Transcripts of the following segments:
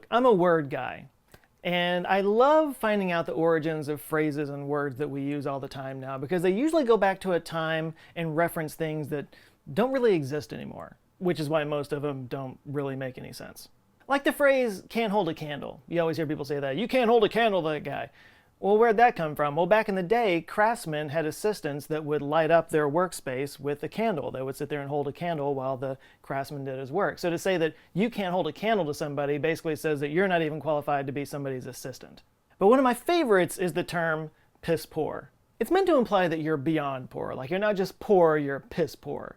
Look, I'm a word guy, and I love finding out the origins of phrases and words that we use all the time now because they usually go back to a time and reference things that don't really exist anymore, which is why most of them don't really make any sense. Like the phrase, can't hold a candle. You always hear people say that. You can't hold a candle, that guy. Well, where'd that come from? Well, back in the day, craftsmen had assistants that would light up their workspace with a candle. They would sit there and hold a candle while the craftsman did his work. So to say that you can't hold a candle to somebody basically says that you're not even qualified to be somebody's assistant. But one of my favorites is the term piss poor. It's meant to imply that you're beyond poor. Like you're not just poor, you're piss poor.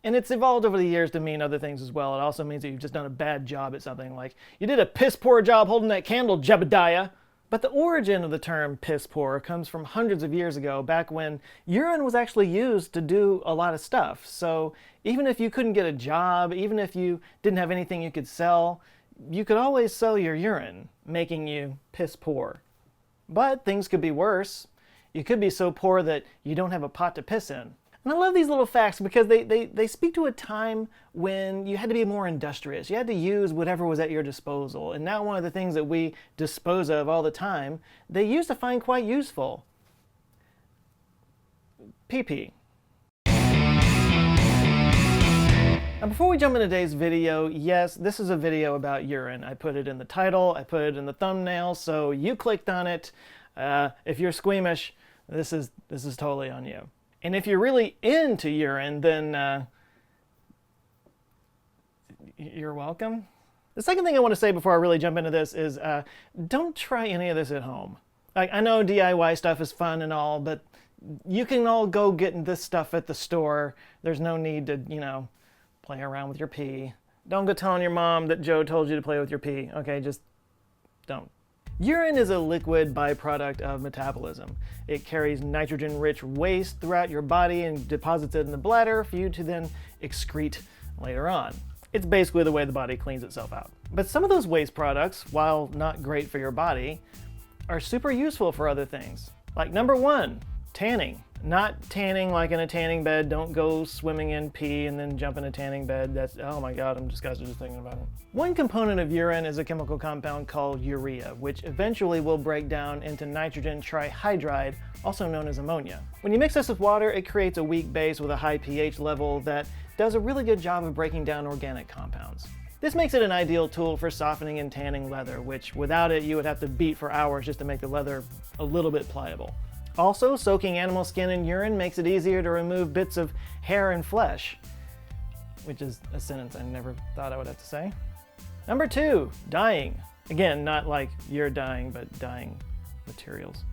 And it's evolved over the years to mean other things as well. It also means that you've just done a bad job at something, like you did a piss poor job holding that candle, Jebediah. But the origin of the term piss poor comes from hundreds of years ago, back when urine was actually used to do a lot of stuff. So even if you couldn't get a job, even if you didn't have anything you could sell, you could always sell your urine, making you piss poor. But things could be worse. You could be so poor that you don't have a pot to piss in. And I love these little facts because they speak to a time when you had to be more industrious. You had to use whatever was at your disposal. And now one of the things that we dispose of all the time, they used to find quite useful. Pee-pee. Now before we jump into today's video, yes, this is a video about urine. I put it in the title, I put it in the thumbnail, so you clicked on it. If you're squeamish, this is totally on you. And if you're really into urine, then you're welcome. The second thing I want to say before I really jump into this is don't try any of this at home. Like, I know DIY stuff is fun and all, but you can all go get this stuff at the store. There's no need to, play around with your pee. Don't go telling your mom that Joe told you to play with your pee. Okay, just don't. Urine is a liquid byproduct of metabolism. It carries nitrogen-rich waste throughout your body and deposits it in the bladder for you to then excrete later on. It's basically the way the body cleans itself out. But some of those waste products, while not great for your body, are super useful for other things. Like number one, tanning. Not tanning like in a tanning bed. Don't go swimming in pee and then jump in a tanning bed. That's, oh my God, I'm disgusted just thinking about it. One component of urine is a chemical compound called urea, which eventually will break down into nitrogen trihydride, also known as ammonia. When you mix this with water, it creates a weak base with a high pH level that does a really good job of breaking down organic compounds. This makes it an ideal tool for softening and tanning leather, which without it you would have to beat for hours just to make the leather a little bit pliable. Also, soaking animal skin in urine makes it easier to remove bits of hair and flesh, which is a sentence I never thought I would have to say. Number two, dyeing. Again, not like you're dyeing, but dyeing materials.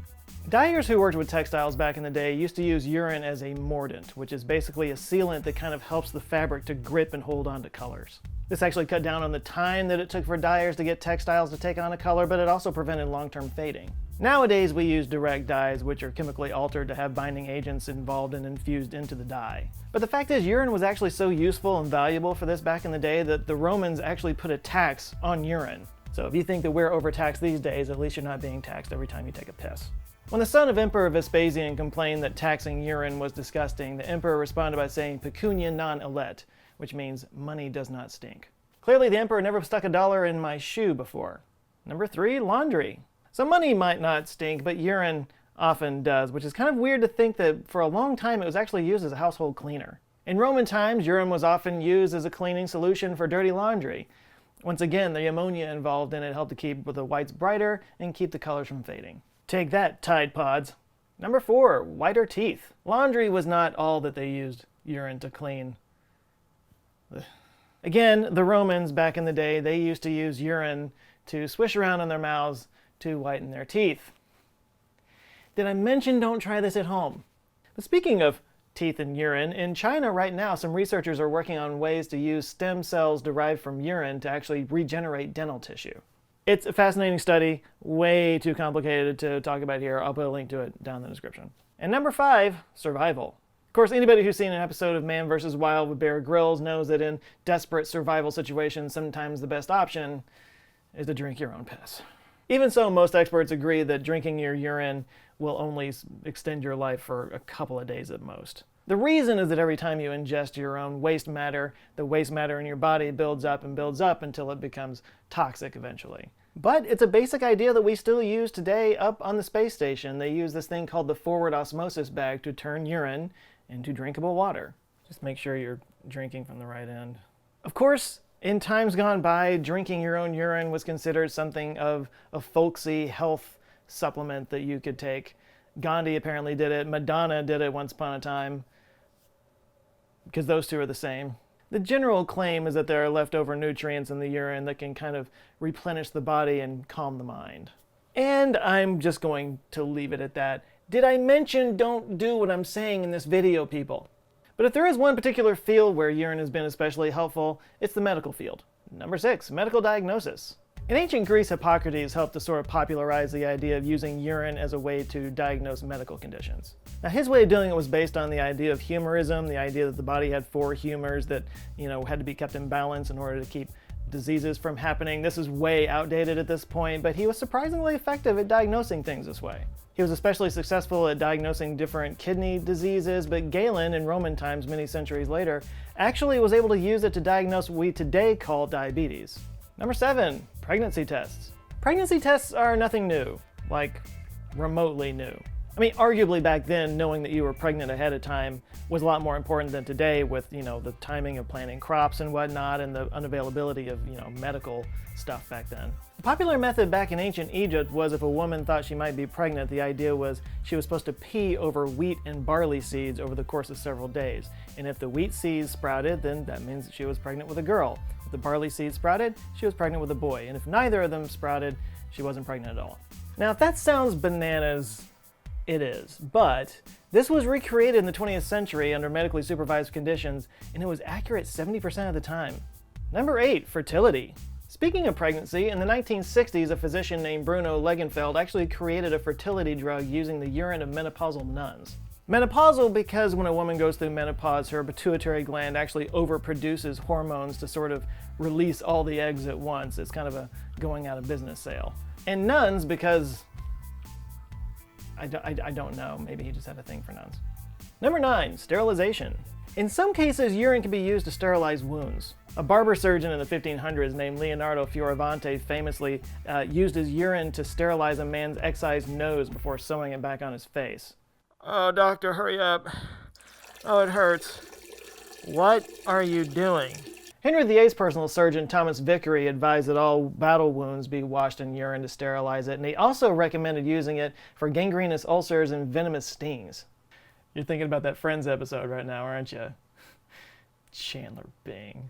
Dyers who worked with textiles back in the day used to use urine as a mordant, which is basically a sealant that kind of helps the fabric to grip and hold on to colors. This actually cut down on the time that it took for dyers to get textiles to take on a color, but it also prevented long-term fading. Nowadays we use direct dyes, which are chemically altered to have binding agents involved and infused into the dye. But the fact is, urine was actually so useful and valuable for this back in the day that the Romans actually put a tax on urine. So if you think that we're overtaxed these days, at least you're not being taxed every time you take a piss. When the son of Emperor Vespasian complained that taxing urine was disgusting, the emperor responded by saying pecunia non illet, which means money does not stink. Clearly the emperor never stuck $1 in my shoe before. Number three, laundry. So money might not stink, but urine often does, which is kind of weird to think that for a long time it was actually used as a household cleaner. In Roman times, urine was often used as a cleaning solution for dirty laundry. Once again, the ammonia involved in it helped to keep the whites brighter and keep the colors from fading. Take that, Tide Pods. Number four, whiter teeth. Laundry was not all that they used urine to clean. Ugh. Again, the Romans back in the day, they used to use urine to swish around on their mouths to whiten their teeth. Did I mention don't try this at home? But speaking of teeth and urine, in China right now some researchers are working on ways to use stem cells derived from urine to actually regenerate dental tissue. It's a fascinating study, way too complicated to talk about here. I'll put a link to it down in the description. And number five, survival. Of course, anybody who's seen an episode of Man vs. Wild with Bear Grylls knows that in desperate survival situations, sometimes the best option is to drink your own piss. Even so, most experts agree that drinking your urine will only extend your life for a couple of days at most. The reason is that every time you ingest your own waste matter, the waste matter in your body builds up and builds up until it becomes toxic eventually. But it's a basic idea that we still use today up on the space station. They use this thing called the forward osmosis bag to turn urine into drinkable water. Just make sure you're drinking from the right end. Of course, in times gone by, drinking your own urine was considered something of a folksy health supplement that you could take. Gandhi apparently did it. Madonna did it once upon a time, because those two are the same. The general claim is that there are leftover nutrients in the urine that can kind of replenish the body and calm the mind. And I'm just going to leave it at that. Did I mention don't do what I'm saying in this video, people? But if there is one particular field where urine has been especially helpful, it's the medical field. Number 6, medical diagnosis. In ancient Greece, Hippocrates helped to sort of popularize the idea of using urine as a way to diagnose medical conditions. Now, his way of doing it was based on the idea of humorism, the idea that the body had 4 humors that, had to be kept in balance in order to keep diseases from happening. This is way outdated at this point, but he was surprisingly effective at diagnosing things this way. He was especially successful at diagnosing different kidney diseases, but Galen, in Roman times many centuries later, actually was able to use it to diagnose what we today call diabetes. Number 7, pregnancy tests. Pregnancy tests are nothing new, like remotely new. I mean, arguably back then, knowing that you were pregnant ahead of time was a lot more important than today with, the timing of planting crops and whatnot and the unavailability of, medical stuff back then. The popular method back in ancient Egypt was if a woman thought she might be pregnant, the idea was she was supposed to pee over wheat and barley seeds over the course of several days. And if the wheat seeds sprouted, then that means that she was pregnant with a girl. If the barley seeds sprouted, she was pregnant with a boy. And if neither of them sprouted, she wasn't pregnant at all. Now, if that sounds bananas, it is. But this was recreated in the 20th century under medically supervised conditions, and it was accurate 70% of the time. Number 8, fertility. Speaking of pregnancy, in the 1960s, a physician named Bruno Legenfeld actually created a fertility drug using the urine of menopausal nuns. Menopausal because when a woman goes through menopause, her pituitary gland actually overproduces hormones to sort of release all the eggs at once. It's kind of a going out of business sale. And nuns because I don't know. Maybe he just had a thing for nuns. Number 9, sterilization. In some cases, urine can be used to sterilize wounds. A barber surgeon in the 1500s named Leonardo Fioravanti famously used his urine to sterilize a man's excised nose before sewing it back on his face. Oh, doctor, hurry up. Oh, it hurts. What are you doing? Henry VIII's personal surgeon, Thomas Vickery, advised that all battle wounds be washed in urine to sterilize it, and he also recommended using it for gangrenous ulcers and venomous stings. You're thinking about that Friends episode right now, aren't you? Chandler Bing.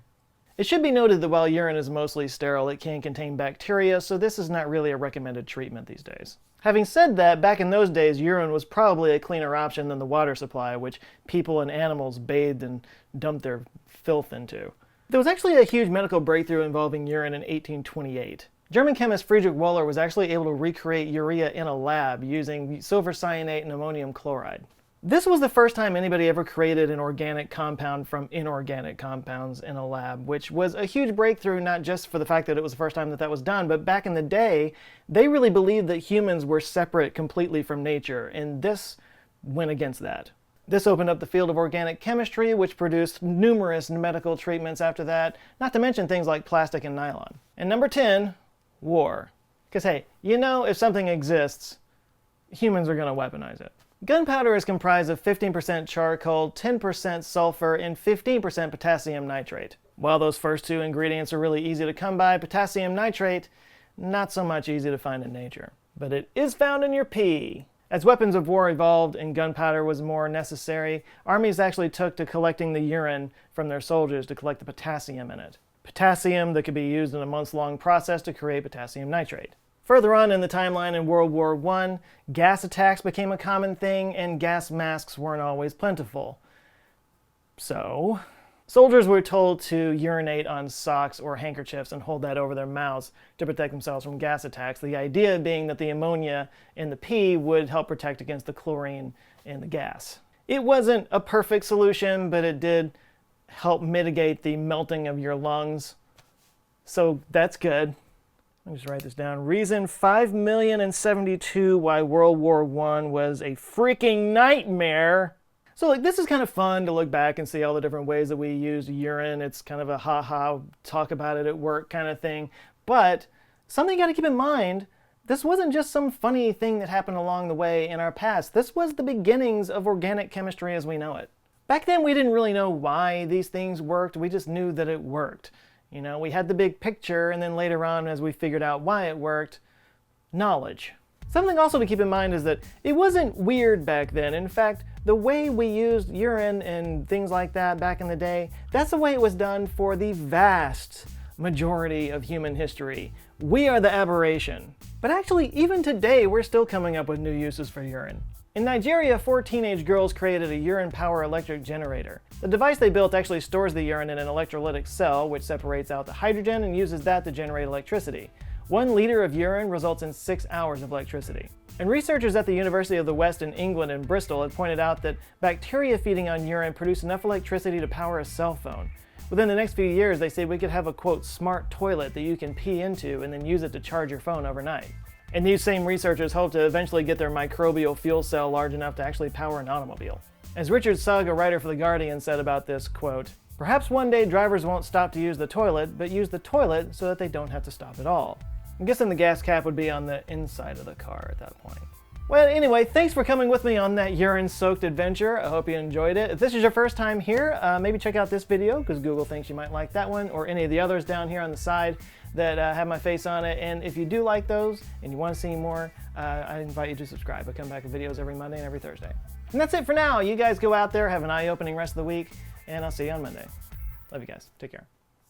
It should be noted that while urine is mostly sterile, it can contain bacteria, so this is not really a recommended treatment these days. Having said that, back in those days, urine was probably a cleaner option than the water supply, which people and animals bathed and dumped their filth into. There was actually a huge medical breakthrough involving urine in 1828. German chemist Friedrich Wöhler was actually able to recreate urea in a lab using silver cyanate and ammonium chloride. This was the first time anybody ever created an organic compound from inorganic compounds in a lab, which was a huge breakthrough, not just for the fact that it was the first time that that was done, but back in the day, they really believed that humans were separate completely from nature, and this went against that. This opened up the field of organic chemistry, which produced numerous medical treatments after that, not to mention things like plastic and nylon. And number 10, war. Because hey, if something exists, humans are going to weaponize it. Gunpowder is comprised of 15% charcoal, 10% sulfur, and 15% potassium nitrate. While those first two ingredients are really easy to come by, potassium nitrate, not so much easy to find in nature. But it is found in your pee. As weapons of war evolved and gunpowder was more necessary, armies actually took to collecting the urine from their soldiers to collect the potassium in it. Potassium that could be used in a months-long process to create potassium nitrate. Further on in the timeline in World War I, gas attacks became a common thing and gas masks weren't always plentiful. So, soldiers were told to urinate on socks or handkerchiefs and hold that over their mouths to protect themselves from gas attacks. The idea being that the ammonia in the pee would help protect against the chlorine in the gas. It wasn't a perfect solution, but it did help mitigate the melting of your lungs. So that's good. Let me just write this down. Reason 5,072,000 why World War I was a freaking nightmare. So like this is kind of fun to look back and see all the different ways that we use urine. It's kind of a ha-ha, talk about it at work kind of thing. But something you got to keep in mind, this wasn't just some funny thing that happened along the way in our past. This was the beginnings of organic chemistry as we know it. Back then we didn't really know why these things worked, we just knew that it worked. You know, we had the big picture, and then later on as we figured out why it worked, knowledge. Something also to keep in mind is that it wasn't weird back then. In fact, the way we used urine and things like that back in the day, that's the way it was done for the vast majority of human history. We are the aberration. But actually, even today, we're still coming up with new uses for urine. In Nigeria, 4 teenage girls created a urine power electric generator. The device they built actually stores the urine in an electrolytic cell, which separates out the hydrogen and uses that to generate electricity. 1 liter of urine results in 6 hours of electricity. And researchers at the University of the West in England and Bristol had pointed out that bacteria feeding on urine produce enough electricity to power a cell phone. Within the next few years, they say we could have a, quote, smart toilet that you can pee into and then use it to charge your phone overnight. And these same researchers hope to eventually get their microbial fuel cell large enough to actually power an automobile. As Richard Sugg, a writer for The Guardian, said about this, quote, "Perhaps one day drivers won't stop to use the toilet, but use the toilet so that they don't have to stop at all." I'm guessing the gas cap would be on the inside of the car at that point. Well, anyway, thanks for coming with me on that urine-soaked adventure. I hope you enjoyed it. If this is your first time here, maybe check out this video because Google thinks you might like that one, or any of the others down here on the side that have my face on it. And if you do like those and you want to see more, I invite you to subscribe. I come back with videos every Monday and every Thursday. And that's it for now. You guys go out there, have an eye-opening rest of the week, and I'll see you on Monday. Love you guys. Take care.